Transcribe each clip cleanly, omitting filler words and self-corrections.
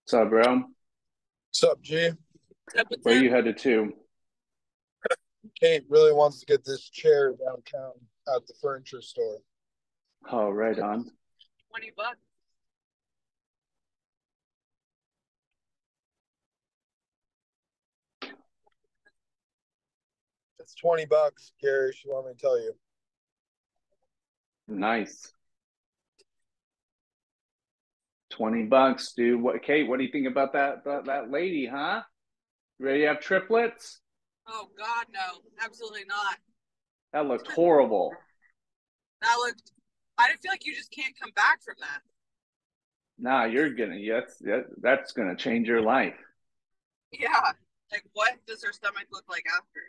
What's up, bro? What's up, G? Where you headed to? Kate really wants to get this chair downtown at the furniture store. Oh, right on. 20 bucks. It's 20 bucks, Gary. She wanted me to tell you. Nice. 20 bucks, dude. What, Kate, what do you think about that lady, huh? You ready to have triplets? Oh God, no, absolutely not. That looked horrible. That looked. I feel like you just can't come back from that. Nah, that's gonna change your life. Yeah. Like, what does her stomach look like after?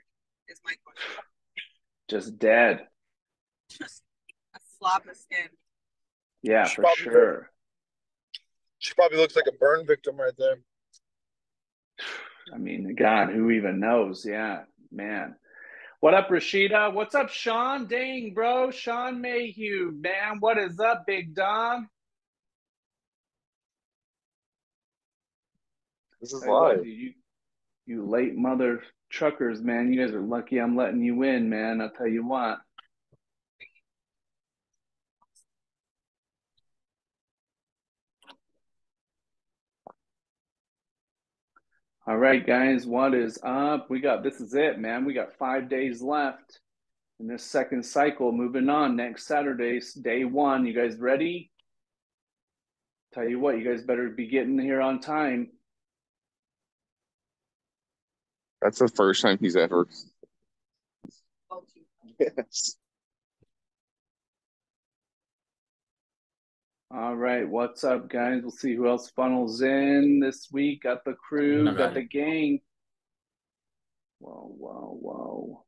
Is my question. Just dead. Just a slab of skin. Yeah, She for probably sure. she probably looks like a burn victim right there. I mean, God, who even knows? Yeah, man. What up, Rashida? What's up, Sean? Dang, bro. Sean Mayhew, man. What is up, big dog? This is Tell you what, live. dude, you late mother truckers, man. You guys are lucky I'm letting you in, man. I'll tell you what. All right, guys, what is up? This is it, man. We got 5 days left in this second cycle. Moving on next Saturday, day one. You guys ready? Tell you what, you guys better be getting here on time. That's the first time he's ever. Yes. All right, what's up, guys? We'll see who else funnels in this week. Got the crew, got the gang. Whoa, whoa, whoa.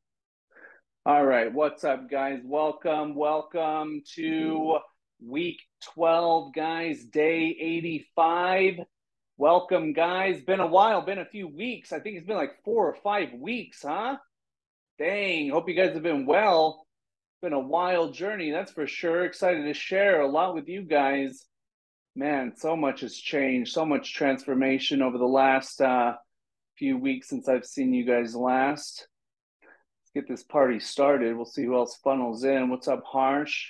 All right, what's up, guys? Welcome to week 12, guys, day 85. Welcome, guys. Been a while, been a few weeks. I think it's been like 4 or 5 weeks, huh? Dang, hope you guys have been well. Been a wild journey, that's for sure. Excited to share a lot with you guys. Man, so much has changed, so much transformation over the last few weeks since I've seen you guys last. Get this party started. We'll see who else funnels in. What's up, Harsh?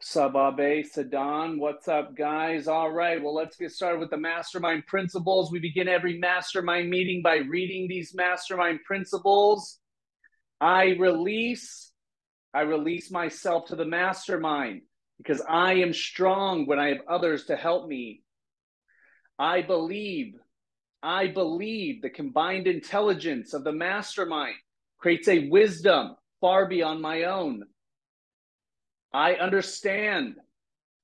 Sababe, Sadan, what's up, guys? All right, well, let's get started with the mastermind principles. We begin every mastermind meeting by reading these mastermind principles. I release myself to the mastermind because I am strong when I have others to help me. I believe the combined intelligence of the mastermind creates a wisdom far beyond my own. I understand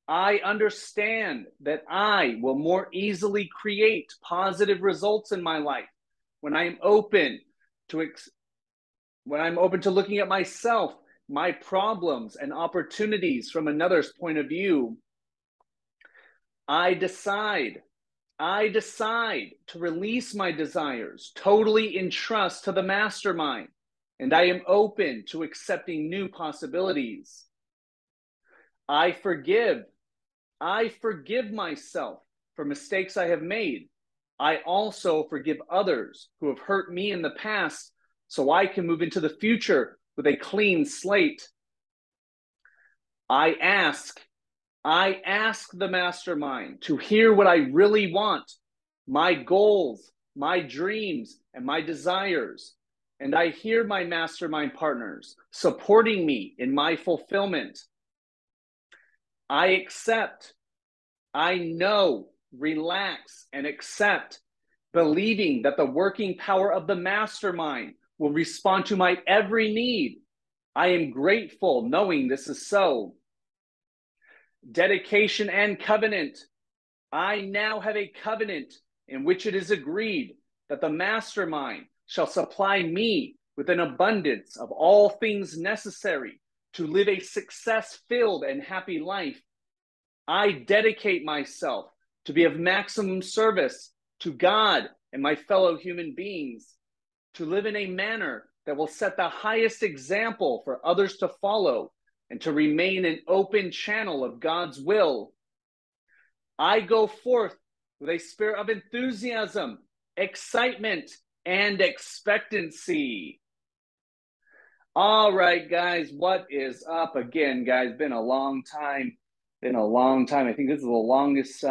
that I will more easily create positive results in my life when I'm open to looking at myself, my problems and opportunities from another's point of view. I decide to release my desires totally in trust to the mastermind, and I am open to accepting new possibilities. I forgive myself for mistakes I have made. I also forgive others who have hurt me in the past so I can move into the future with a clean slate. I ask the mastermind to hear what I really want, my goals, my dreams, and my desires. And I hear my mastermind partners supporting me in my fulfillment. I accept, I know, relax, and accept, believing that the working power of the mastermind will respond to my every need. I am grateful knowing this is so. Dedication and covenant. I now have a covenant in which it is agreed that the mastermind shall supply me with an abundance of all things necessary to live a success-filled and happy life. I dedicate myself to be of maximum service to God and my fellow human beings, to live in a manner that will set the highest example for others to follow, and to remain an open channel of God's will. I go forth with a spirit of enthusiasm, excitement, and expectancy. All right, guys, what is up again, guys? Been a long time. I think this is the longest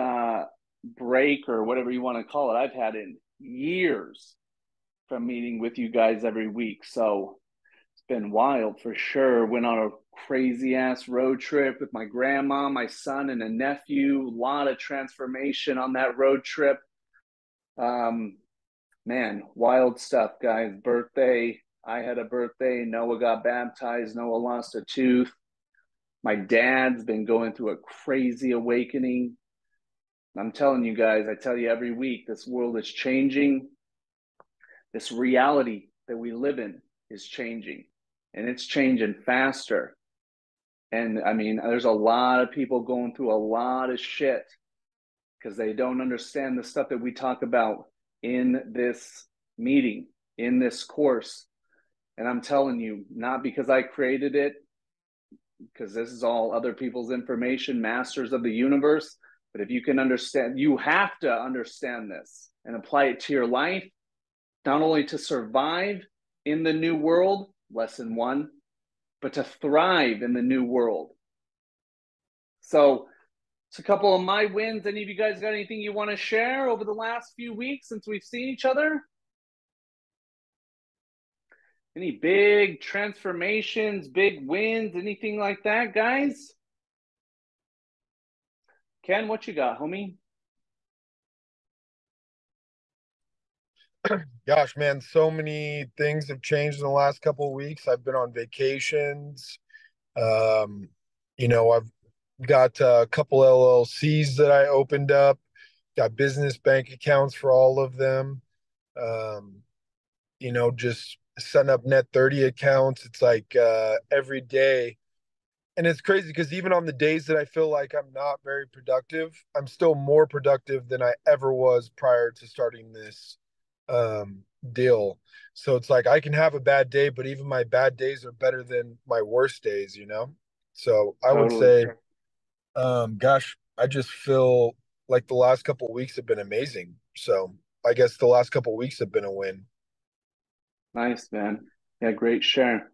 break or whatever you want to call it I've had in years from meeting with you guys every week. So it's been wild for sure. Went on a crazy ass road trip with my grandma, my son, and a nephew. A lot of transformation on that road trip. Man, wild stuff, guys. Birthday. I had a birthday. Noah got baptized. Noah lost a tooth. My dad's been going through a crazy awakening. I'm telling you guys, I tell you every week, this world is changing. This reality that we live in is changing, and it's changing faster. And I mean, there's a lot of people going through a lot of shit because they don't understand the stuff that we talk about in this meeting, in this course. And I'm telling you, not because I created it, because this is all other people's information, masters of the universe. But if you can understand, you have to understand this and apply it to your life, not only to survive in the new world, lesson one, but to thrive in the new world. So it's a couple of my wins. Any of you guys got anything you want to share over the last few weeks since we've seen each other? Any big transformations, big wins, anything like that, guys? Ken, what you got, homie? Gosh, man, so many things have changed in the last couple of weeks. I've been on vacations. Um, I've got a couple LLCs that I opened up, got business bank accounts for all of them. Um, just setting up net 30 accounts. It's like every day. And it's crazy because even on the days that I feel like I'm not very productive, I'm still more productive than I ever was prior to starting this um, deal. So it's like I can have a bad day, but even my bad days are better than my worst days. So I would Totally. say, gosh, I just feel like the last couple of weeks have been amazing. So I guess the last couple of weeks have been a win. Nice, man. Yeah, great share.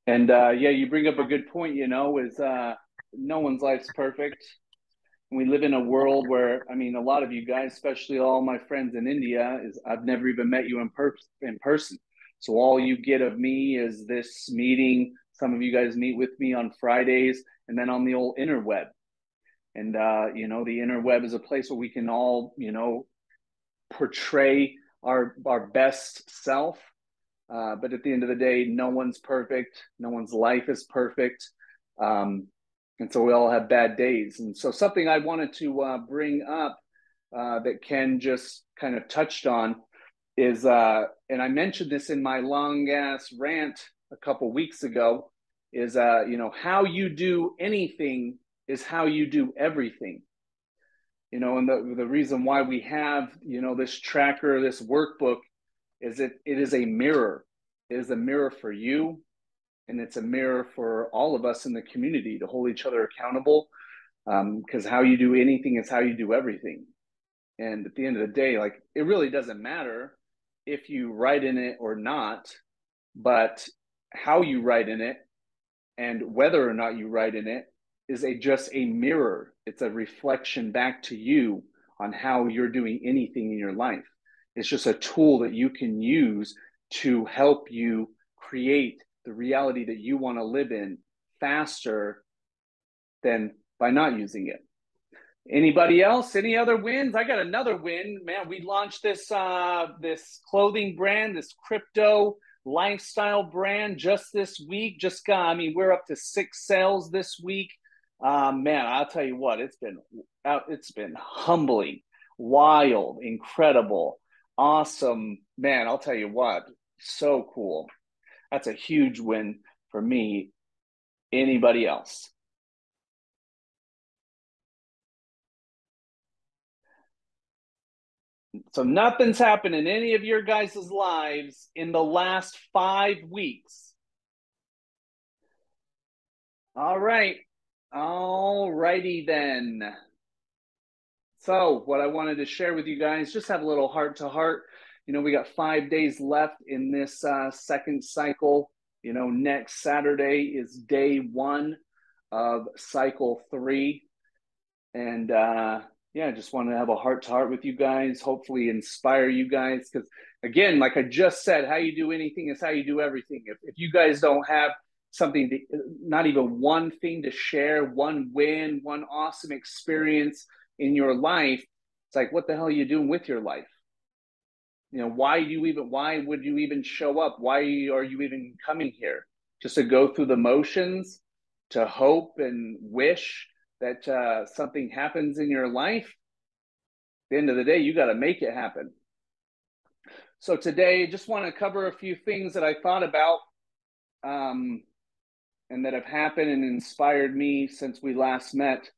And yeah, you bring up a good point, is no one's life's perfect. We live in a world where, I mean, a lot of you guys, especially all my friends in India, is I've never even met you in person. So all you get of me is this meeting. Some of you guys meet with me on Fridays and then on the old interweb. And the interweb is a place where we can all, portray our best self. But at the end of the day, no one's perfect. No one's life is perfect. And so we all have bad days. And so something I wanted to bring up that Ken just kind of touched on is, and I mentioned this in my long ass rant a couple weeks ago, is, how you do anything is how you do everything. And the reason why we have, this tracker, this workbook, is it is a mirror. It is a mirror for you, and it's a mirror for all of us in the community to hold each other accountable. Because how you do anything is how you do everything. And at the end of the day, like, it really doesn't matter if you write in it or not, but how you write in it and whether or not you write in it is just a mirror. It's a reflection back to you on how you're doing anything in your life. It's just a tool that you can use to help you create the reality that you want to live in faster than by not using it. Anybody else? Any other wins? I got another win, man. We launched this clothing brand, this crypto lifestyle brand just this week. We're up to 6 sales this week. Man, I'll tell you what, it's been humbling, wild, incredible, awesome. Man, I'll tell you what, so cool. That's a huge win for me. Anybody else? So nothing's happened in any of your guys' lives in the last 5 weeks. All right. All righty then. So what I wanted to share with you guys, just have a little heart to heart. You know, we got 5 days left in this second cycle. You know, next Saturday is day 1 of cycle 3. And yeah, I just want to have a heart to heart with you guys, hopefully inspire you guys. Because again, like I just said, how you do anything is how you do everything. If you guys don't have something, not even one thing to share, one win, one awesome experience in your life, it's like, what the hell are you doing with your life? You know, why would you even show up? Why are you even coming here? Just to go through the motions, to hope and wish that something happens in your life? At the end of the day, you got to make it happen. So today, just want to cover a few things that I thought about and that have happened and inspired me since we last met.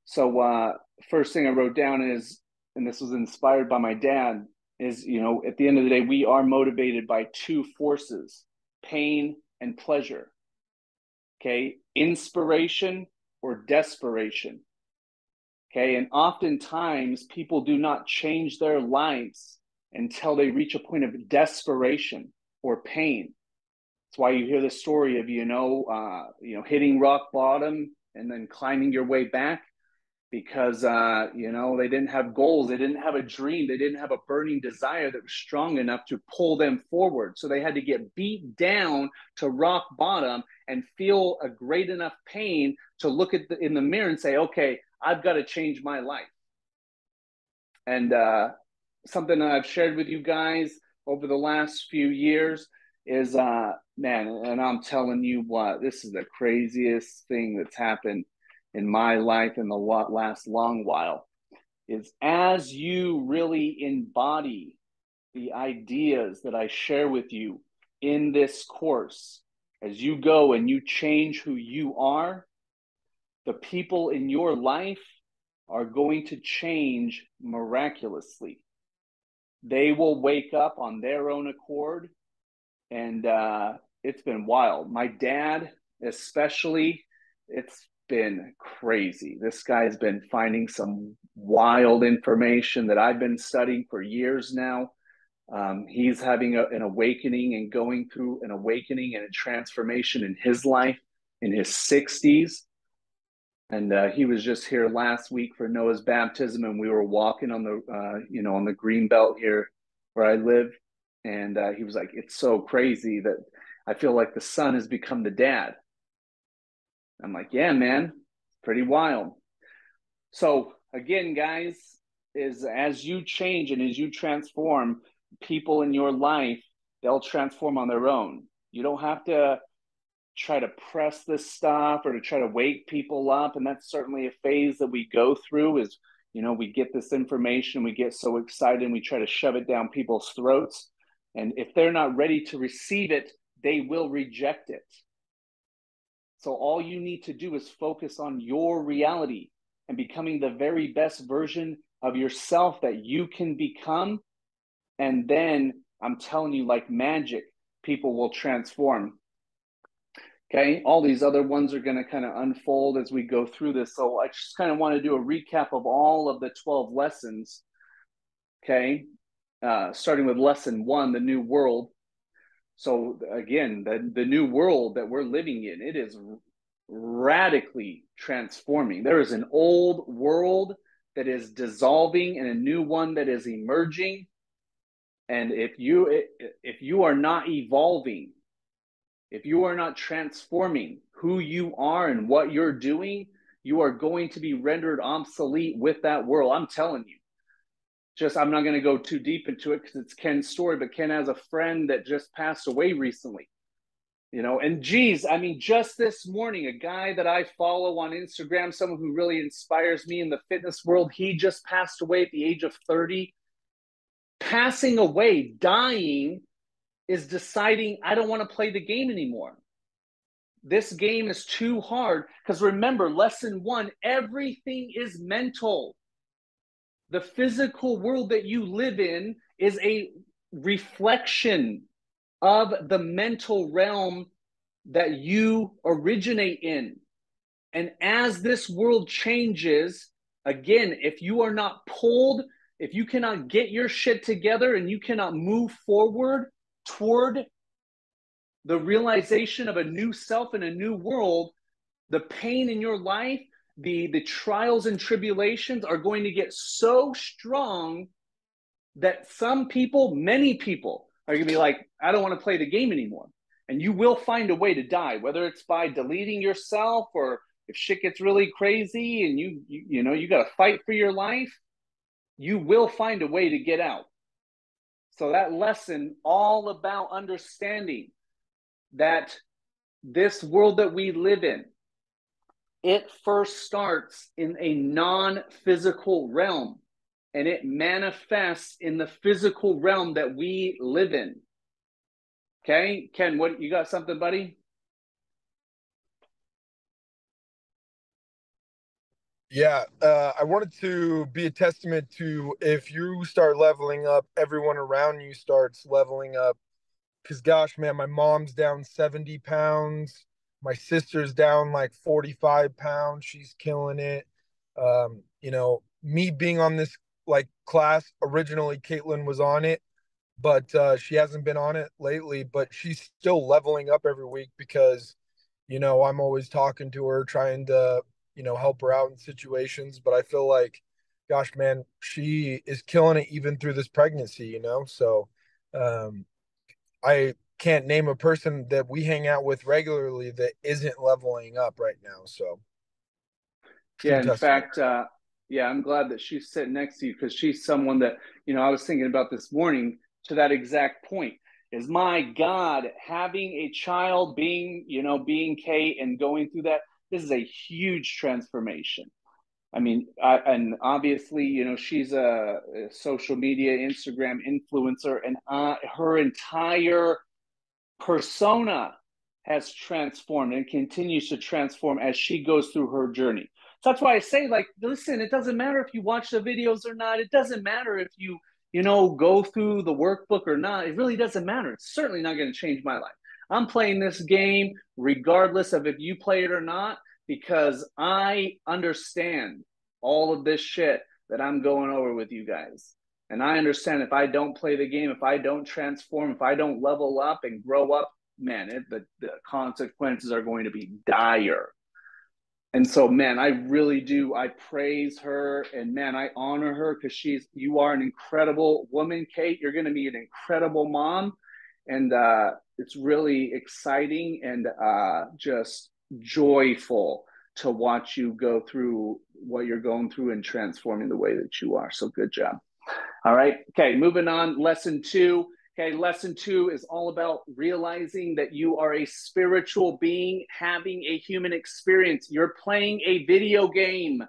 So first thing I wrote down is, and this was inspired by my dad, is, you know, at the end of the day, we are motivated by 2 forces, pain and pleasure. Okay, inspiration or desperation. Okay, and oftentimes people do not change their lives until they reach a point of desperation or pain. That's why you hear the story of, hitting rock bottom and then climbing your way back, because they didn't have goals, they didn't have a dream, they didn't have a burning desire that was strong enough to pull them forward. So they had to get beat down to rock bottom and feel a great enough pain to look in the mirror and say, okay, I've got to change my life. And something that I've shared with you guys over the last few years is, man, and I'm telling you what, this is the craziest thing that's happened in my life in the last long while, is as you really embody the ideas that I share with you in this course, as you go and you change who you are, the people in your life are going to change miraculously. They will wake up on their own accord, and it's been wild. My dad, especially, it's been crazy. This guy's been finding some wild information that I've been studying for years now. He's having an awakening and going through an awakening and a transformation in his life in his 60s. And he was just here last week for Noah's baptism, and we were walking on the on the green belt here where I live. And he was like, it's so crazy that I feel like the son has become the dad. I'm like, yeah, man, pretty wild. So again, guys, is as you change and as you transform, people in your life, they'll transform on their own. You don't have to try to press this stuff or to try to wake people up. And that's certainly a phase that we go through, is, we get this information, we get so excited and we try to shove it down people's throats. And if they're not ready to receive it, they will reject it. So all you need to do is focus on your reality and becoming the very best version of yourself that you can become. And then I'm telling you, like magic, people will transform. Okay, all these other ones are going to kind of unfold as we go through this. So I just kind of want to do a recap of all of the 12 lessons. Okay, starting with lesson 1, the new world. So again, the new world that we're living in, it is radically transforming. There is an old world that is dissolving and a new one that is emerging. And if you are not evolving, if you are not transforming who you are and what you're doing, you are going to be rendered obsolete with that world. I'm telling you. I'm not going to go too deep into it because it's Ken's story, but Ken has a friend that just passed away recently. And geez, I mean, just this morning, a guy that I follow on Instagram, someone who really inspires me in the fitness world, he just passed away at the age of 30. Passing away, dying, is deciding, I don't want to play the game anymore. This game is too hard. Because remember, lesson 1, everything is mental. The physical world that you live in is a reflection of the mental realm that you originate in. And as this world changes, Again, if you are not pulled, if you cannot get your shit together and you cannot move forward toward the realization of a new self and a new world, the pain in your life, the trials and tribulations are going to get so strong that some people, many people, are going to be like, I don't want to play the game anymore. And you will find a way to die, whether it's by deleting yourself or if shit gets really crazy and you got to fight for your life, you will find a way to get out. So that lesson, all about understanding that this world that we live in, it first starts in a non-physical realm and it manifests in the physical realm that we live in. Okay, Ken, what you got something, buddy? Yeah, I wanted to be a testament to if you start leveling up, everyone around you starts leveling up. Because, gosh, man, my mom's down 70 pounds. My sister's down like 45 pounds. She's killing it. Me being on this like class, originally Caitlin was on it, but she hasn't been on it lately. But she's still leveling up every week because, I'm always talking to her, trying to, help her out in situations. But I feel like, gosh, man, she is killing it even through this pregnancy. So, I can't name a person that we hang out with regularly that isn't leveling up right now. So, yeah, in fact, I'm glad that she's sitting next to you because she's someone that, I was thinking about this morning to that exact point is my God, having a child, being Kate and going through that, this is a huge transformation. I mean, and obviously, she's a social media, Instagram influencer, and her entire persona has transformed and continues to transform as she goes through her journey. So that's why I say, like, listen, it doesn't matter if you watch the videos or not. It doesn't matter if you go through the workbook or not. It really doesn't matter. It's certainly not going to change my life. I'm playing this game regardless of if you play it or not, because I understand all of this shit that I'm going over with you guys. And I understand if I don't play the game, if I don't transform, if I don't level up and grow up, man, the consequences are going to be dire. And so, man, I really do. I praise her and, man, I honor her because you are an incredible woman, Kate. You're going to be an incredible mom. And it's really exciting and just joyful to watch you go through what you're going through and transforming the way that you are. So good job. All right. Okay. Moving on. Lesson 2. Okay. Lesson 2 is all about realizing that you are a spiritual being having a human experience. You're playing a video game.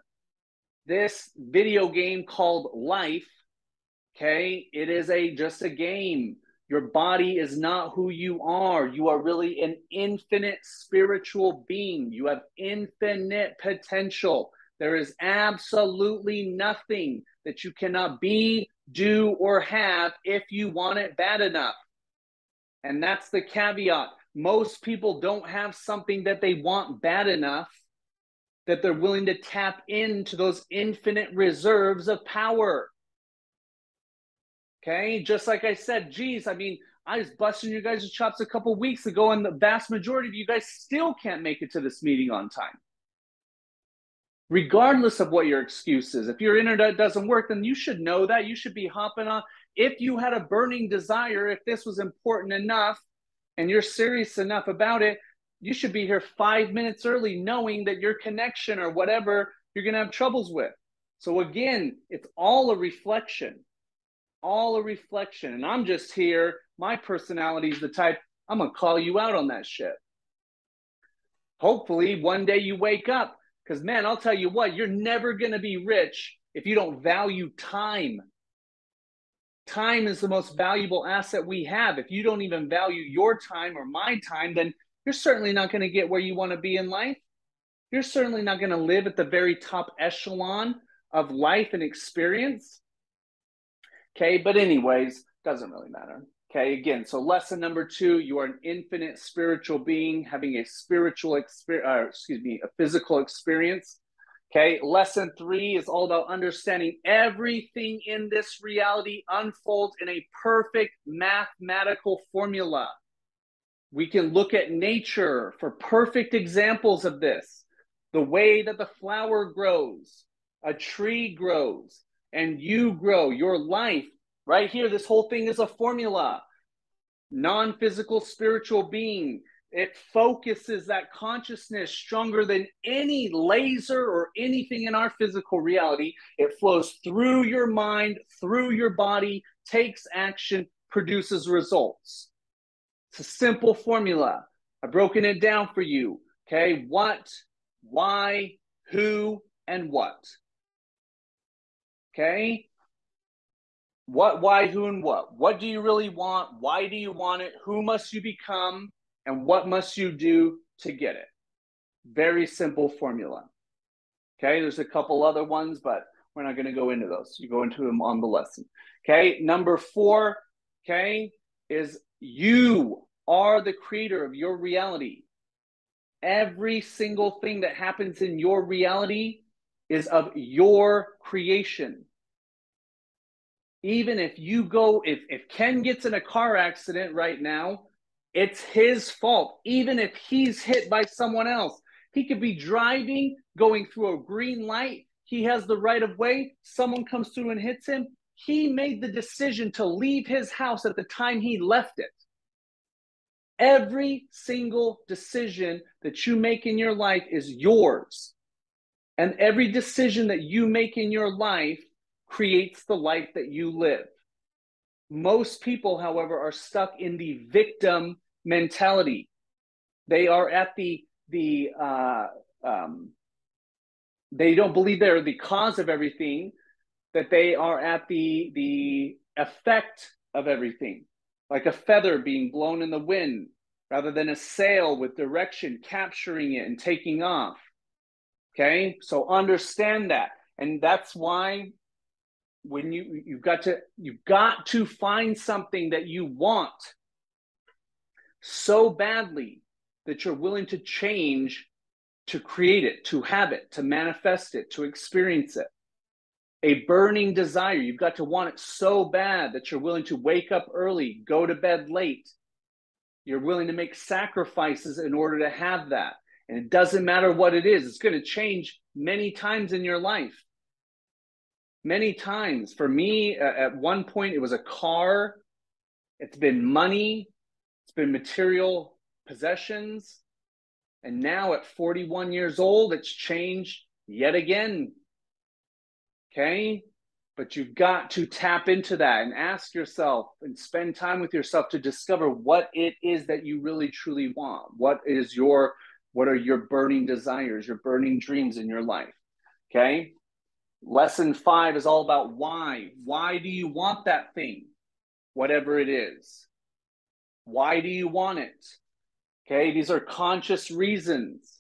This video game called life. Okay. It is just a game. Your body is not who you are. You are really an infinite spiritual being. You have infinite potential. There is absolutely nothing that you cannot be, do, or have if you want it bad enough. And that's the caveat. Most people don't have something that they want bad enough that they're willing to tap into those infinite reserves of power. Okay, just like I said, geez, I mean, I was busting you guys' chops a couple weeks ago, and the vast majority of you guys still can't make it to this meeting on time. Regardless of what your excuse is, if your internet doesn't work, then you should know that. You should be hopping on. If you had a burning desire, if this was important enough, and you're serious enough about it, you should be here 5 minutes early, knowing that your connection or whatever you're going to have troubles with. So again, it's all a reflection. All a reflection. And I'm just here. My personality is the type, I'm going to call you out on that shit. Hopefully one day you wake up, because, man, I'll tell you what, you're never going to be rich if you don't value time. Time is the most valuable asset we have. If you don't even value your time or my time, then you're certainly not going to get where you want to be in life. You're certainly not going to live at the very top echelon of life and experience. Okay, but anyways, doesn't really matter. Okay, again, so lesson number 2, you are an infinite spiritual being having a spiritual experience, a physical experience. Okay, lesson 3 is all about understanding everything in this reality unfolds in a perfect mathematical formula. We can look at nature for perfect examples of this. The way that the flower grows, a tree grows, and you grow, your life, right here, this whole thing is a formula. Non-physical spiritual being. It focuses that consciousness stronger than any laser or anything in our physical reality. It flows through your mind, through your body, takes action, produces results. It's a simple formula. I've broken it down for you. Okay, what, why, who, and what. Okay? What, why, who, and what? What do you really want? Why do you want it? Who must you become? And what must you do to get it? Very simple formula. Okay, there's a couple other ones, but we're not going to go into those. You go into them on the lesson. Okay, number 4, okay, is you are the creator of your reality. Every single thing that happens in your reality is of your creation. Even if you go, if Ken gets in a car accident right now, it's his fault. Even if he's hit by someone else, he could be driving, going through a green light. He has the right of way. Someone comes through and hits him. He made the decision to leave his house at the time he left it. Every single decision that you make in your life is yours. And every decision that you make in your life creates the life that you live. Most people, however, are stuck in the victim mentality. They are at they don't believe they're the cause of everything, that they are at the effect of everything, like a feather being blown in the wind, rather than a sail with direction, capturing it and taking off. Okay, so understand that, and that's why when you've got to find something that you want so badly that you're willing to change, to create it, to have it, to manifest it, to experience it. A burning desire. You've got to want it so bad that you're willing to wake up early, go to bed late. You're willing to make sacrifices in order to have that. And it doesn't matter what it is. It's going to change many times in your life. Many times. For me, at one point, it was a car. It's been money. It's been material possessions. And now at 41 years old, it's changed yet again. Okay? But you've got to tap into that and ask yourself and spend time with yourself to discover what it is that you really truly want. What are your burning desires, your burning dreams in your life? Okay? Lesson 5 is all about why. Why do you want that thing? Whatever it is. Why do you want it? Okay, these are conscious reasons.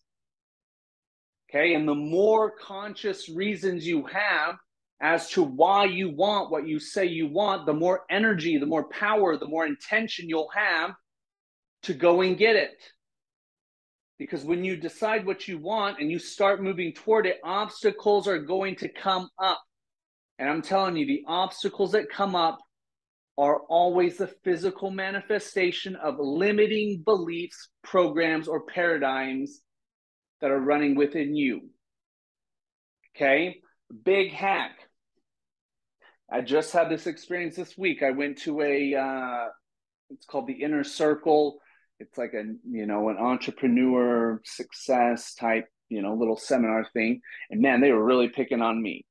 Okay, and the more conscious reasons you have as to why you want what you say you want, the more energy, the more power, the more intention you'll have to go and get it. Because when you decide what you want and you start moving toward it, obstacles are going to come up. And I'm telling you, the obstacles that come up are always the physical manifestation of limiting beliefs, programs, or paradigms that are running within you. Okay? Big hack. I just had this experience this week. I went to it's called the Inner Circle. It's like an entrepreneur success type, little seminar thing. And man, they were really picking on me.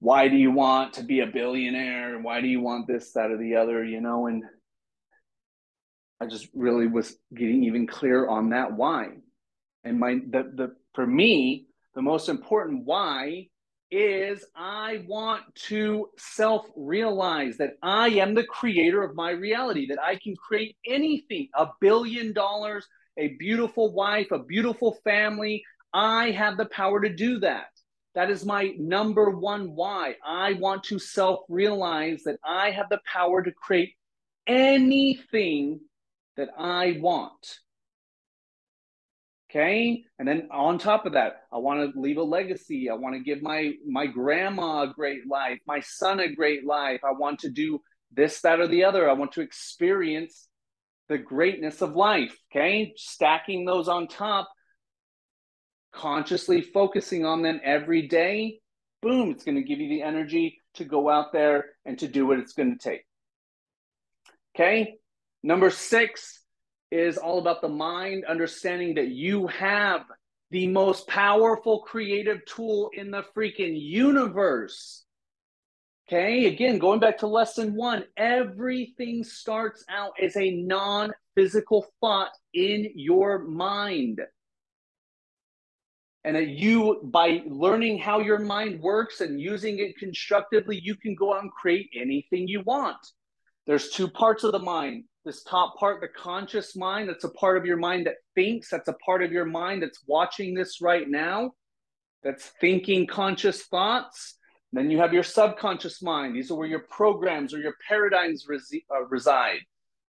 Why do you want to be a billionaire? Why do you want this, that, or the other? And I just really was getting even clear on that why. And for me, the most important why is I want to self-realize that I am the creator of my reality, that I can create anything, $1 billion, a beautiful wife, a beautiful family. I have the power to do that. That is my number one why. I want to self-realize that I have the power to create anything that I want. Okay. And then on top of that, I want to leave a legacy. I want to give my grandma a great life, my son a great life. I want to do this, that, or the other. I want to experience the greatness of life. Okay. Stacking those on top, consciously focusing on them every day. Boom. It's going to give you the energy to go out there and to do what it's going to take. Okay. Number 6 is all about the mind, understanding that you have the most powerful creative tool in the freaking universe. Okay, again, going back to lesson 1, everything starts out as a non-physical thought in your mind. And that you, by learning how your mind works and using it constructively, you can go out and create anything you want. There's 2 parts of the mind. This top part, the conscious mind, that's a part of your mind that thinks. That's a part of your mind that's watching this right now. That's thinking conscious thoughts. Then you have your subconscious mind. These are where your programs or your paradigms reside.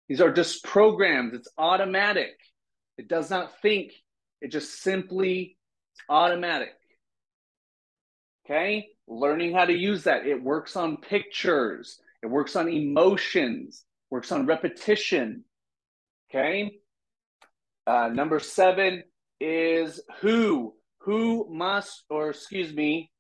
These are just programs. It's automatic. It does not think. It just simply automatic. Okay? Learning how to use that. It works on pictures. It works on emotions, works on repetition. Okay. Number 7 is who. Who must, or excuse me,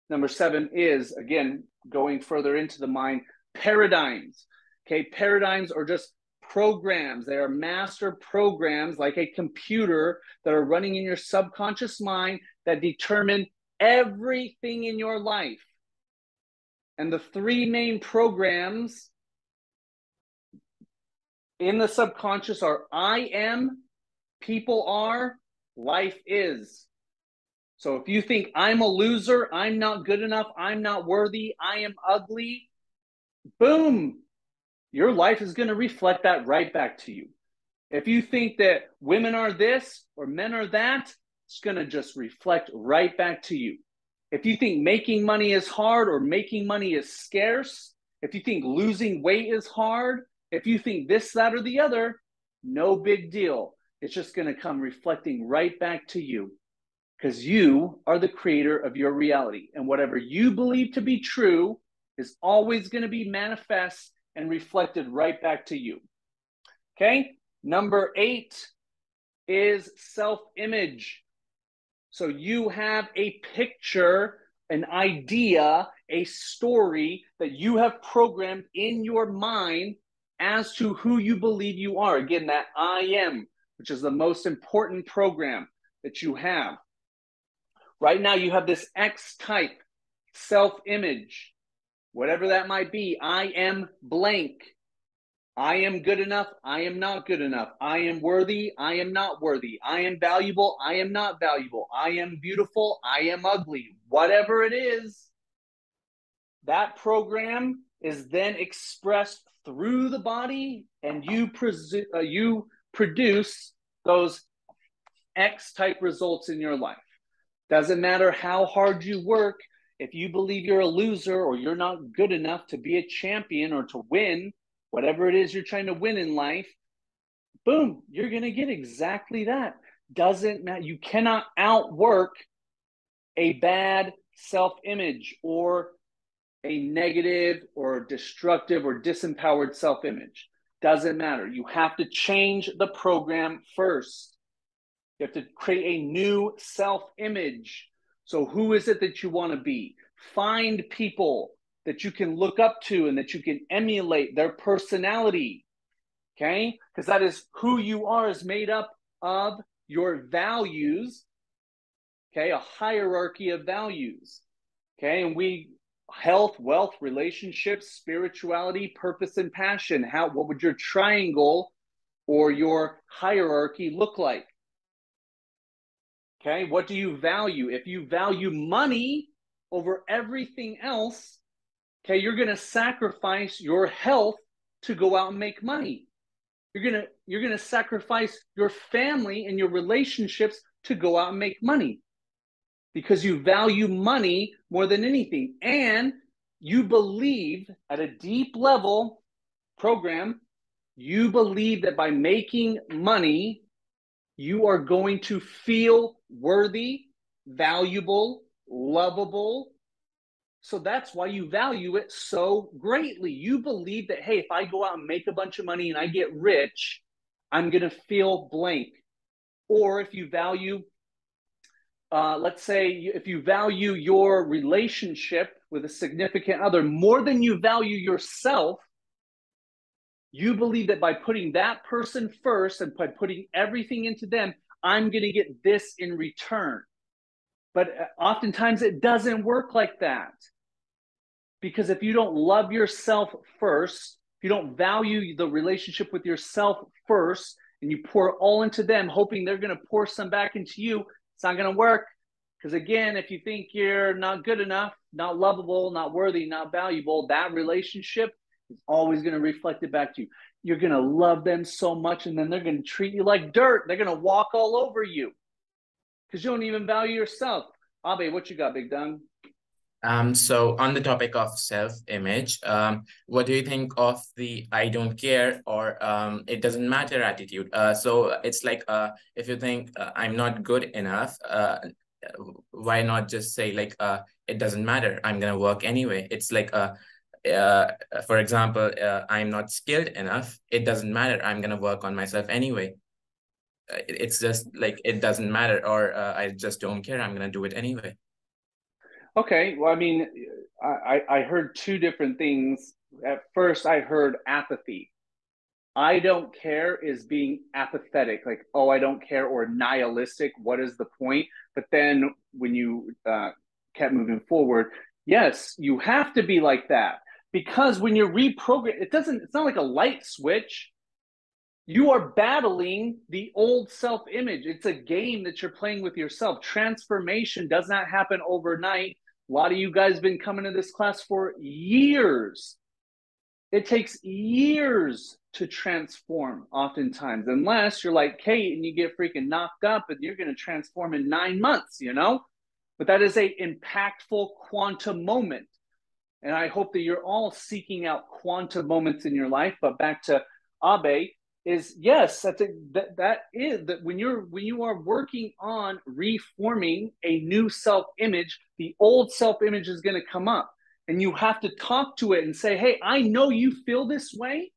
number 7 is, again, going further into the mind, paradigms. Okay. Paradigms are just programs. They are master programs like a computer that are running in your subconscious mind that determine everything in your life. And the 3 main programs in the subconscious are I am, people are, life is. So if you think I'm a loser, I'm not good enough, I'm not worthy, I am ugly, boom, your life is going to reflect that right back to you. If you think that women are this or men are that, it's going to just reflect right back to you. If you think making money is hard or making money is scarce, if you think losing weight is hard, if you think this, that, or the other, no big deal. It's just going to come reflecting right back to you because you are the creator of your reality. And whatever you believe to be true is always going to be manifest and reflected right back to you. Okay? Number 8 is self-image. So you have a picture, an idea, a story that you have programmed in your mind as to who you believe you are. Again, that I am, which is the most important program that you have. Right now, you have this X-type self-image, whatever that might be. I am blank. I am good enough. I am not good enough. I am worthy. I am not worthy. I am valuable. I am not valuable. I am beautiful. I am ugly. Whatever it is, that program is then expressed through the body, and you produce those X-type results in your life. Doesn't matter how hard you work. If you believe you're a loser or you're not good enough to be a champion or to win, whatever it is you're trying to win in life, boom, you're going to get exactly that. Doesn't matter. You cannot outwork a bad self-image or a negative or destructive or disempowered self-image. Doesn't matter. You have to change the program first. You have to create a new self-image. So who is it that you want to be? Find people that you can look up to and that you can emulate their personality. Okay? Because that is who you are, is made up of your values. Okay? A hierarchy of values. Okay? And health, wealth, relationships, spirituality, purpose, and passion. What would your triangle or your hierarchy look like? Okay, what do you value? If you value money over everything else, okay, you're going to sacrifice your health to go out and make money. You're going to sacrifice your family and your relationships to go out and make money because you value money more than anything. And you believe at a deep level program, you believe that by making money, You are going to feel worthy, valuable, lovable. So that's why you value it so greatly. You believe that, hey, if I go out and make a bunch of money and I get rich, I'm going to feel blank. Or if you value, let's say, if you value your relationship with a significant other more than you value yourself, you believe that by putting that person first and by putting everything into them, I'm going to get this in return. But oftentimes it doesn't work like that. Because if you don't love yourself first, if you don't value the relationship with yourself first, and you pour all into them, hoping they're going to pour some back into you, it's not going to work. Because again, if you think you're not good enough, not lovable, not worthy, not valuable, that relationship is always going to reflect it back to you. You're going to love them so much, and then they're going to treat you like dirt. They're going to walk all over you because you don't even value yourself. Abe, what you got, big dog? So on the topic of self-image, what do you think of the I don't care or it doesn't matter attitude? So it's like if you think I'm not good enough, why not just say like it doesn't matter, I'm gonna work anyway. It's like for example, I'm not skilled enough, it doesn't matter, I'm gonna work on myself anyway. It's just like it doesn't matter, or I just don't care, I'm gonna do it anyway. Okay, well, I mean, I heard two different things. At first, I heard apathy. I don't care is being apathetic, like, oh, I don't care, or nihilistic. What is the point? But then when you kept moving forward, yes, you have to be like that, because when you're reprogrammed, it's not like a light switch. You are battling the old self-image. It's a game that you're playing with yourself. Transformation does not happen overnight. A lot of you guys have been coming to this class for years. It takes years to transform oftentimes, unless you're like Kate and you get freaking knocked up and you're going to transform in 9 months, you know? But that is a impactful quantum moment. And I hope that you're all seeking out quantum moments in your life. But back to Abe, is yes, that is that when you are working on reforming a new self-image, the old self-image is going to come up. And you have to talk to it and say, hey, I know you feel this way,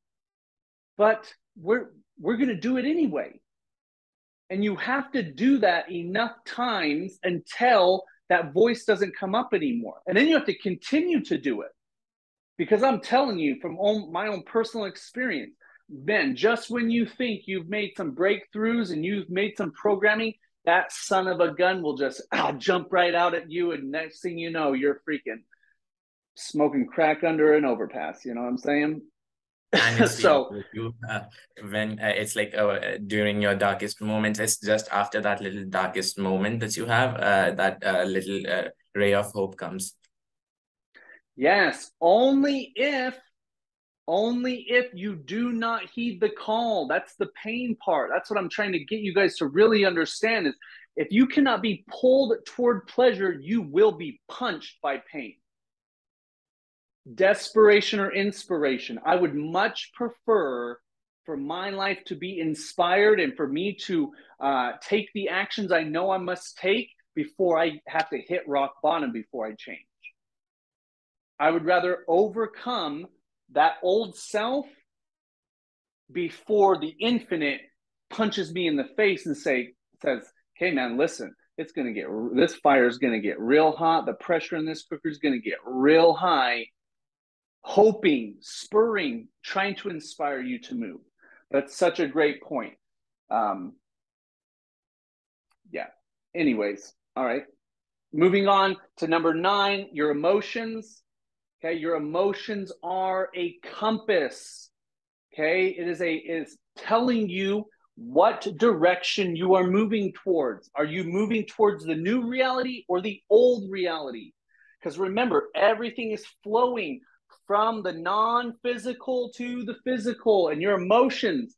but we're going to do it anyway. And you have to do that enough times until that voice doesn't come up anymore. And then you have to continue to do it. Because I'm telling you from my own personal experience, Ben, just when you think you've made some breakthroughs and you've made some programming, that son of a gun will just jump right out at you. And next thing you know, you're freaking smoking crack under an overpass. You know what I'm saying? And so you, when it's like during your darkest moments, it's just after that little darkest moment that you have, that little ray of hope comes. Yes, only if you do not heed the call. That's the pain part. That's what I'm trying to get you guys to really understand, is if you cannot be pulled toward pleasure, you will be punched by pain. Desperation or inspiration. I would much prefer for my life to be inspired and for me to take the actions I know I must take before I have to hit rock bottom before I change. I would rather overcome that old self before the infinite punches me in the face and says, okay, man, listen, this fire is going to get real hot. The pressure in this cooker is going to get real high. Hoping, spurring, trying to inspire you to move. That's such a great point. Yeah. Anyways, all right. Moving on to number 9, your emotions. Okay, your emotions are a compass. Okay, it is telling you what direction you are moving towards. Are you moving towards the new reality or the old reality? Because remember, everything is flowing from the non-physical to the physical, and your emotions,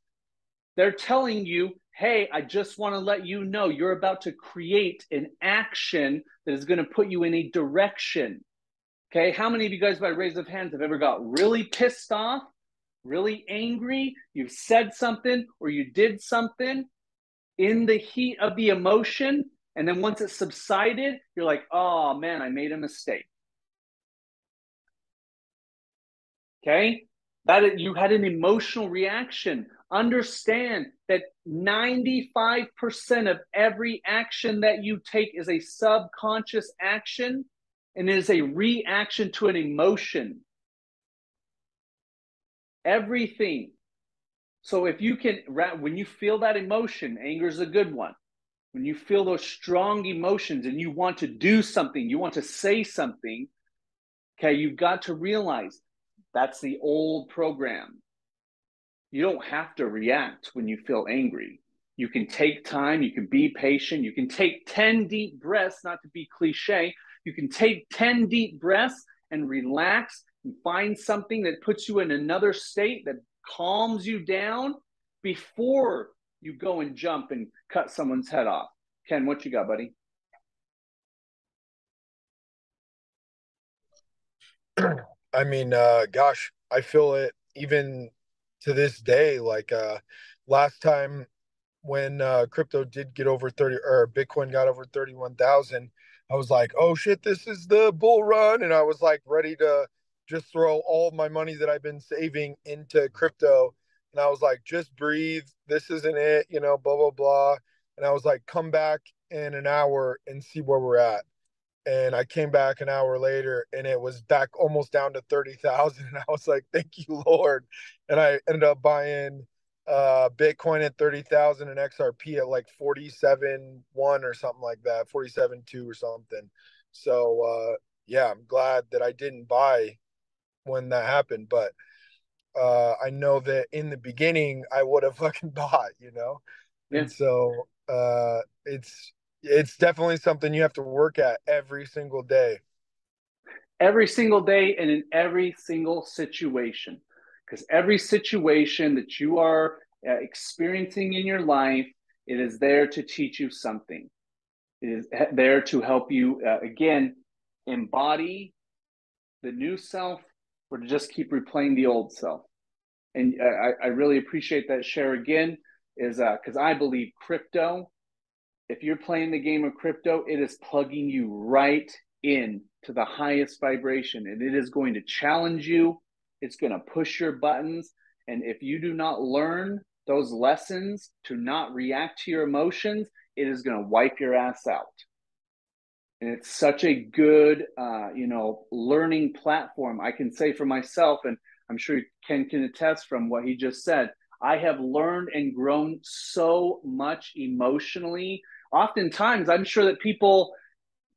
they're telling you, hey, I just want to let you know you're about to create an action that is going to put you in a direction. Okay, how many of you guys by raise of hands have ever got really pissed off, really angry? You've said something or you did something in the heat of the emotion, and then once it subsided, you're like, oh man, I made a mistake. Okay? That you had an emotional reaction. Understand that 95% of every action that you take is a subconscious action and is a reaction to an emotion. Everything. So if you can, when you feel that emotion, anger is a good one. When you feel those strong emotions and you want to do something, you want to say something, okay, you've got to realize that's the old program. You don't have to react when you feel angry. You can take time, you can be patient, you can take 10 deep breaths, not to be cliche. You can take 10 deep breaths and relax and find something that puts you in another state that calms you down before you go and jump and cut someone's head off. Ken, what you got, buddy? I mean, gosh, I feel it even to this day. Like last time when crypto did get over 30, or Bitcoin got over 31,000, I was like, oh shit, this is the bull run. And I was like ready to just throw all my money that I've been saving into crypto. And I was like, just breathe. This isn't it, you know, blah, blah, blah. And I was like, come back in an hour and see where we're at. And I came back an hour later and it was back almost down to 30,000. And I was like, thank you, Lord. And I ended up buying Bitcoin at 30,000 and XRP at like 47.1 or something like that, 47.2 or something. So yeah, I'm glad that I didn't buy when that happened. But I know that in the beginning I would have fucking bought, you know? Yeah. And so it's definitely something you have to work at every single day. Every single day and in every single situation. Because every situation that you are experiencing in your life, it is there to teach you something. It is there to help you, again, embody the new self or to just keep replaying the old self. And I really appreciate that share again, is because I believe crypto, if you're playing the game of crypto, it is plugging you right in to the highest vibration, and it is going to challenge you. It's going to push your buttons. And if you do not learn those lessons to not react to your emotions, it is going to wipe your ass out. And it's such a good, learning platform. I can say for myself, and I'm sure Ken can attest from what he just said, I have learned and grown so much emotionally. Oftentimes, I'm sure that people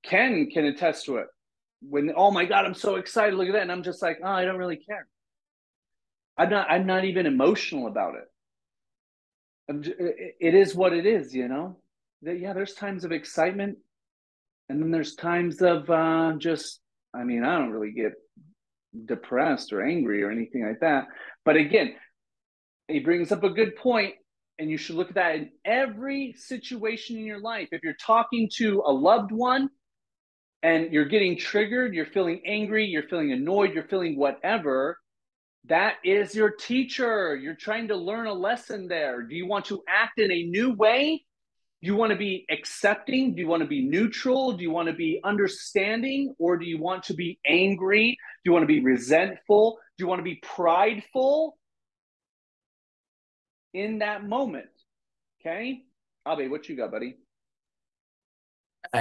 can attest to it. When, oh my God, I'm so excited, look at that. And I'm just like, oh, I don't really care. I'm not even emotional about it. It is what it is, you know? Yeah, there's times of excitement. And then there's times of I don't really get depressed or angry or anything like that. But again, he brings up a good point, and you should look at that in every situation in your life. If you're talking to a loved one and you're getting triggered, you're feeling angry, you're feeling annoyed, you're feeling whatever, that is your teacher. You're trying to learn a lesson there. Do you want to act in a new way? Do you want to be accepting? Do you want to be neutral? Do you want to be understanding? Or do you want to be angry? Do you want to be resentful? Do you want to be prideful in that moment? Okay? Abe, what you got, buddy?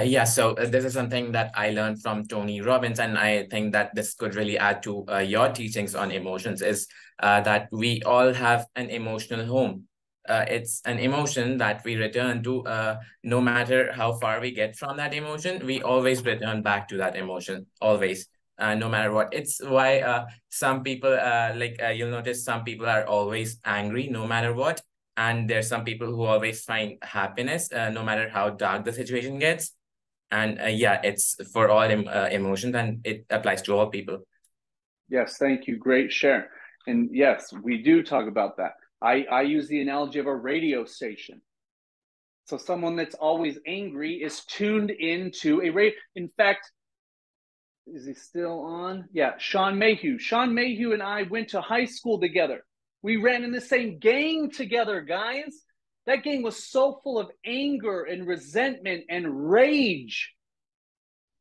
Yeah, so this is something that I learned from Tony Robbins, and I think that this could really add to your teachings on emotions, is that we all have an emotional home. It's an emotion that we return to, no matter how far we get from that emotion, we always return back to that emotion, always, no matter what. It's why some people, you'll notice some people are always angry no matter what. And there's some people who always find happiness, no matter how dark the situation gets. And yeah, it's for all emotions, and it applies to all people. Yes, thank you. Great share. And yes, we do talk about that. I use the analogy of a radio station. So someone that's always angry is tuned into a radio. In fact, is he still on? Yeah, Sean Mayhew. Sean Mayhew and I went to high school together. We ran in the same gang together, guys. That game was so full of anger and resentment and rage.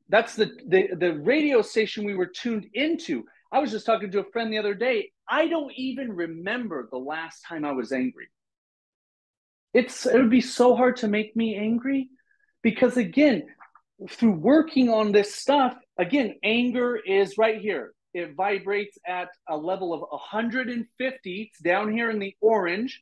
That's the radio station we were tuned into. I was just talking to a friend the other day. I don't even remember the last time I was angry. It would be so hard to make me angry because, again, through working on this stuff, again, anger is right here. It vibrates at a level of 150. It's down here in the orange.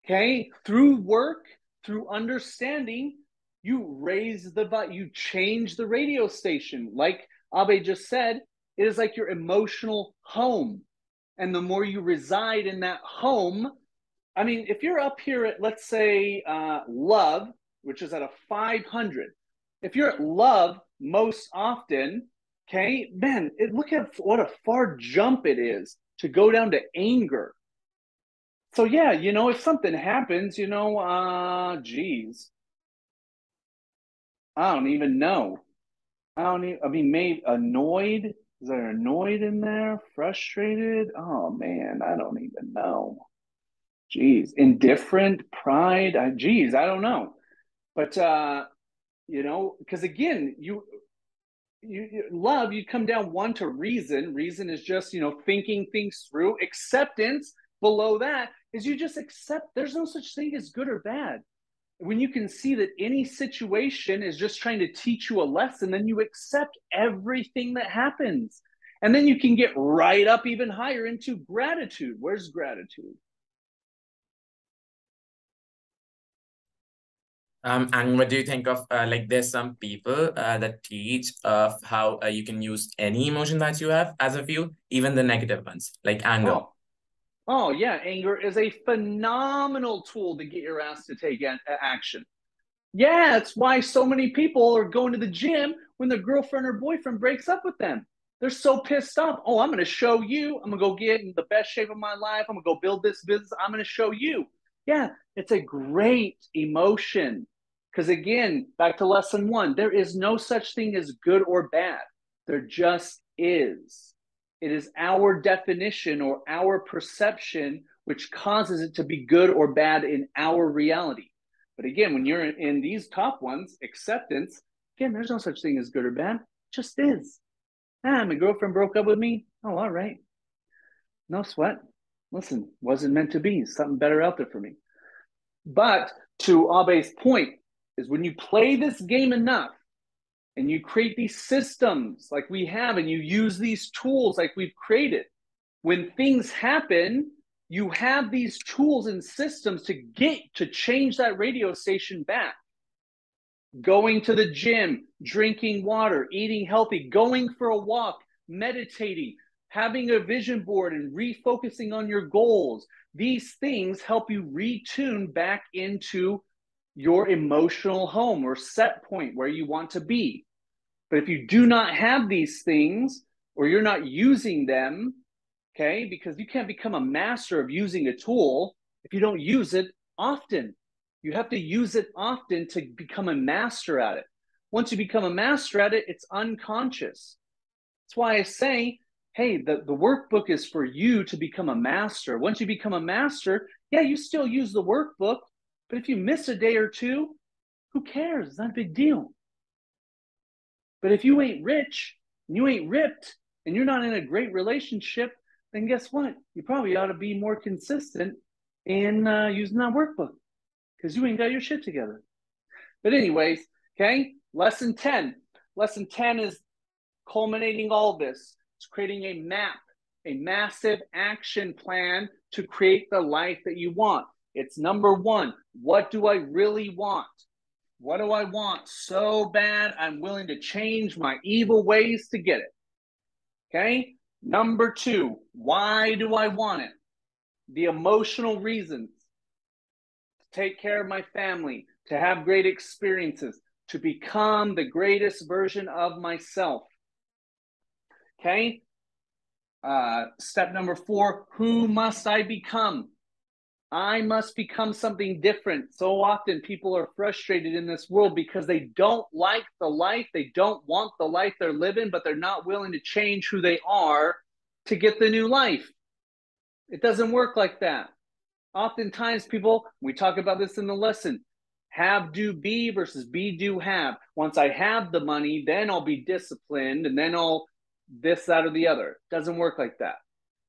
Okay, through work, through understanding, you change the radio station. Like Abe just said, it is like your emotional home. And the more you reside in that home, I mean, if you're up here at, let's say, love, which is at a 500, if you're at love most often, okay, man, look at what a far jump it is to go down to anger. So yeah, if something happens, geez, I don't even know. I mean, maybe annoyed. Is there annoyed in there? Frustrated? Oh man, I don't even know. Geez, indifferent, pride. Geez, I don't know. But because again, you love, you come down one to reason. Reason is just thinking things through. Acceptance below that is you just accept. There's no such thing as good or bad. When you can see that any situation is just trying to teach you a lesson, then you accept everything that happens. And then you can get right up even higher into gratitude. Where's gratitude? And what do you think of like there's some people that teach of how you can use any emotion that you have as a fuel, even the negative ones, like anger. Oh yeah, anger is a phenomenal tool to get your ass to take action. Yeah, that's why so many people are going to the gym when their girlfriend or boyfriend breaks up with them. They're so pissed off. Oh, I'm going to show you. I'm going to go get in the best shape of my life. I'm going to go build this business. I'm going to show you. Yeah, it's a great emotion. Because again, back to lesson 1, there is no such thing as good or bad. There just is. It is our definition or our perception which causes it to be good or bad in our reality. But again, when you're in these top ones, acceptance, again, there's no such thing as good or bad. It just is. My girlfriend broke up with me. Oh, all right. No sweat. Listen, wasn't meant to be. Something better out there for me. But to Abe's point is when you play this game enough and you create these systems like we have and you use these tools like we've created, when things happen, you have these tools and systems to change that radio station back. Going to the gym, drinking water, eating healthy, going for a walk, meditating, having a vision board and refocusing on your goals. These things help you retune back into your emotional home or set point where you want to be. But if you do not have these things or you're not using them, okay, because you can't become a master of using a tool if you don't use it often. You have to use it often to become a master at it. Once you become a master at it, it's unconscious. That's why I say, hey, the workbook is for you to become a master. Once you become a master, yeah, you still use the workbook, but if you miss a day or two, who cares? It's not a big deal. But if you ain't rich, and you ain't ripped, and you're not in a great relationship, then guess what? You probably ought to be more consistent in using that workbook because you ain't got your shit together. But anyways, okay, lesson 10. Lesson 10 is culminating all this. It's creating a map, a massive action plan to create the life that you want. It's number 1. What do I really want? What do I want so bad I'm willing to change my evil ways to get it? Okay? Number 2, why do I want it? The emotional reasons. To take care of my family, to have great experiences, to become the greatest version of myself. Okay? Step number 4, who must I become? I must become something different. So often people are frustrated in this world because they don't like the life. They don't want the life they're living, but they're not willing to change who they are to get the new life. It doesn't work like that. Oftentimes, people, we talk about this in the lesson, have, do, be versus be, do, have. Once I have the money, then I'll be disciplined, and then I'll this, that, or the other. Doesn't work like that.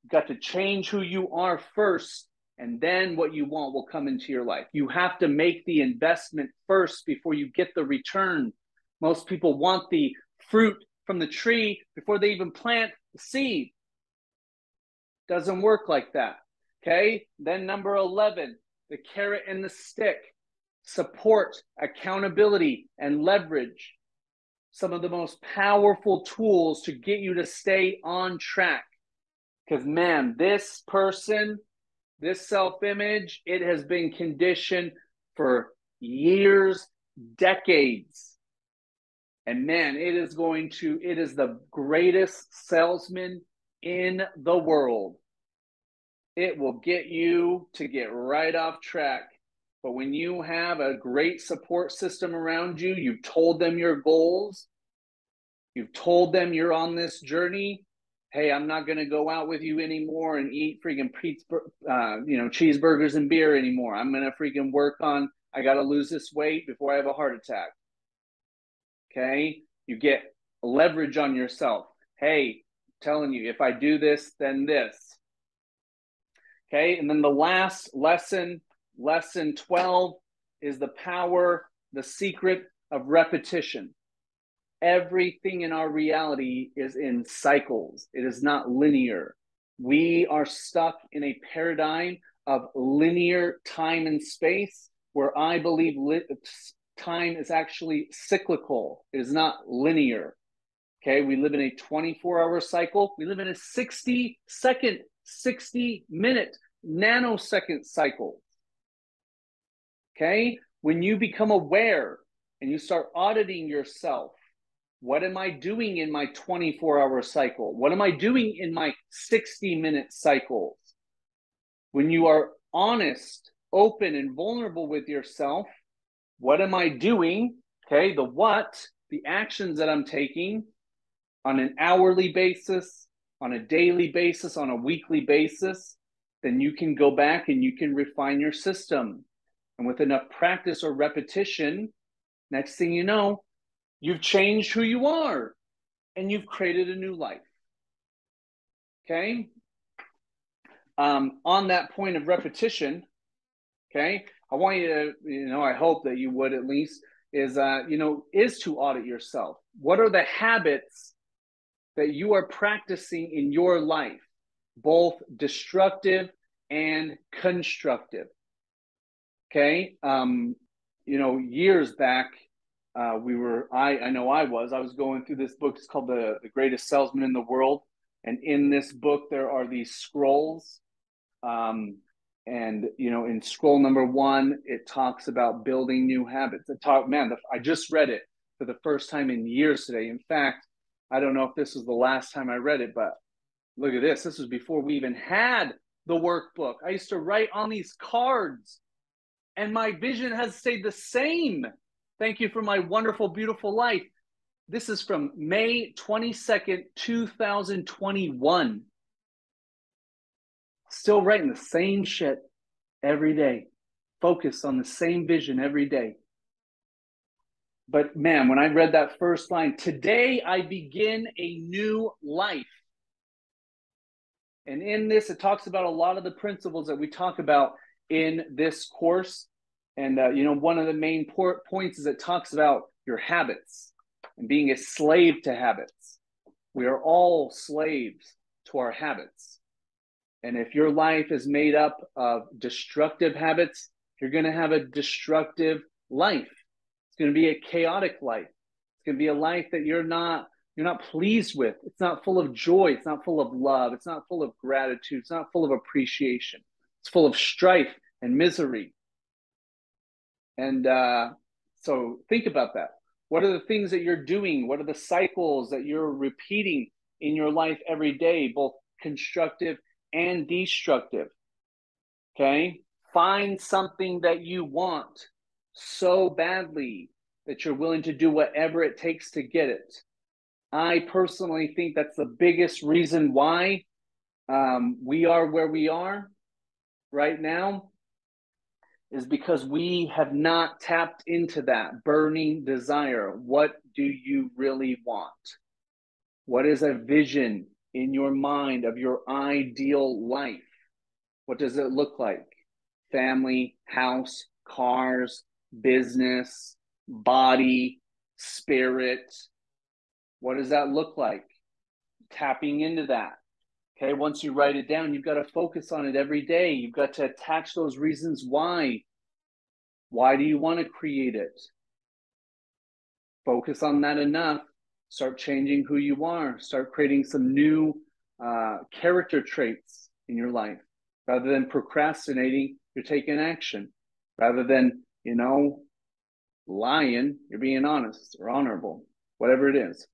You've got to change who you are first, and then what you want will come into your life. You have to make the investment first before you get the return. Most people want the fruit from the tree before they even plant the seed. Doesn't work like that. Okay? Then number 11, the carrot and the stick. Support, accountability, and leverage. Some of the most powerful tools to get you to stay on track. Because, man, this person, this self-image, it has been conditioned for years, decades. And, man, it is the greatest salesman in the world. It will get you to get right off track. But when you have a great support system around you, you've told them your goals, you've told them you're on this journey. Hey, I'm not going to go out with you anymore and eat freaking cheeseburgers and beer anymore. I'm going to freaking work on, I got to lose this weight before I have a heart attack. Okay? You get leverage on yourself. Hey, telling you, if I do this, then this. Okay? And then the last lesson, lesson 12, is the power, the secret of repetition. Everything in our reality is in cycles. It is not linear. We are stuck in a paradigm of linear time and space where I believe time is actually cyclical. It is not linear. Okay, we live in a 24-hour cycle. We live in a 60-second, 60-minute, nanosecond cycle. Okay, when you become aware and you start auditing yourself, what am I doing in my 24-hour cycle? What am I doing in my 60-minute cycles? When you are honest, open, and vulnerable with yourself, what am I doing? Okay, the what, the actions that I'm taking on an hourly basis, on a daily basis, on a weekly basis, then you can go back and you can refine your system. And with enough practice or repetition, next thing you know, you've changed who you are and you've created a new life. Okay? On that point of repetition, okay, I want you to, I hope that you would at least, is to audit yourself. What are the habits that you are practicing in your life, both destructive and constructive? Okay? Years back, I was going through this book. It's called The Greatest Salesman in the World. And in this book, there are these scrolls. In scroll number 1, it talks about building new habits. I just read it for the first time in years today. In fact, I don't know if this was the last time I read it, but look at this. This was before we even had the workbook. I used to write on these cards, and my vision has stayed the same. Thank you for my wonderful, beautiful life. This is from May 22nd, 2021. Still writing the same shit every day. Focused on the same vision every day. But man, when I read that first line, today I begin a new life. And in this, it talks about a lot of the principles that we talk about in this course. And, one of the main points is it talks about your habits and being a slave to habits. We are all slaves to our habits. And if your life is made up of destructive habits, you're going to have a destructive life. It's going to be a chaotic life. It's going to be a life that you're not pleased with. It's not full of joy. It's not full of love. It's not full of gratitude. It's not full of appreciation. It's full of strife and misery. And so think about that. What are the things that you're doing? What are the cycles that you're repeating in your life every day, both constructive and destructive? Okay? Find something that you want so badly that you're willing to do whatever it takes to get it. I personally think that's the biggest reason why we are where we are right now, is because we have not tapped into that burning desire. What do you really want? What is a vision in your mind of your ideal life? What does it look like? Family, house, cars, business, body, spirit. What does that look like? Tapping into that. Okay, once you write it down, you've got to focus on it every day. You've got to attach those reasons why. Why do you want to create it? Focus on that enough. Start changing who you are. Start creating some new character traits in your life. Rather than procrastinating, you're taking action. Rather than, lying, you're being honest or honorable, whatever it is.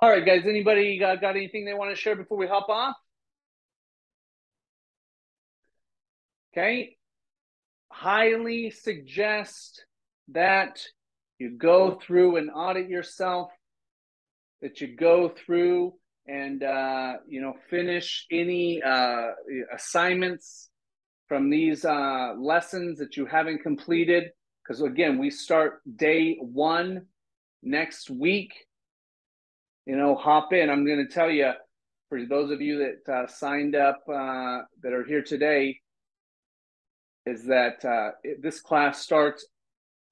All right, guys, anybody got anything they want to share before we hop off? Okay. Highly suggest that you go through and audit yourself, that you go through and, finish any assignments from these lessons that you haven't completed. Because, again, we start day 1 next week. Hop in. I'm going to tell you, for those of you that signed up that are here today, is that this class starts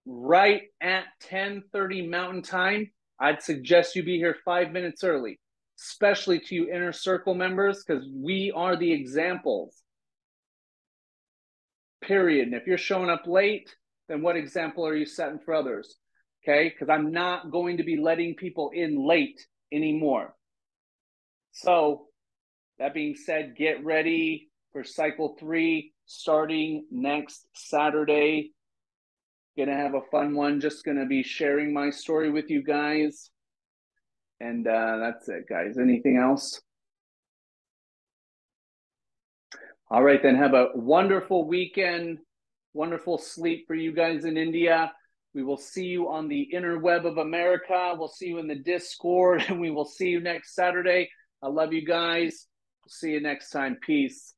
right at 10:30 Mountain Time. I'd suggest you be here 5 minutes early, especially to you Inner Circle members, because we are the examples, period. And if you're showing up late, then what example are you setting for others? Okay, because I'm not going to be letting people in late anymore. So that being said, get ready for cycle 3 starting next Saturday. Gonna have a fun one. Just gonna be sharing my story with you guys. And that's it, guys. Anything else? All right, then have a wonderful weekend. Wonderful sleep for you guys in India. We will see you on the interweb of America. We'll see you in the Discord, and we will see you next Saturday. I love you guys. See you next time. Peace.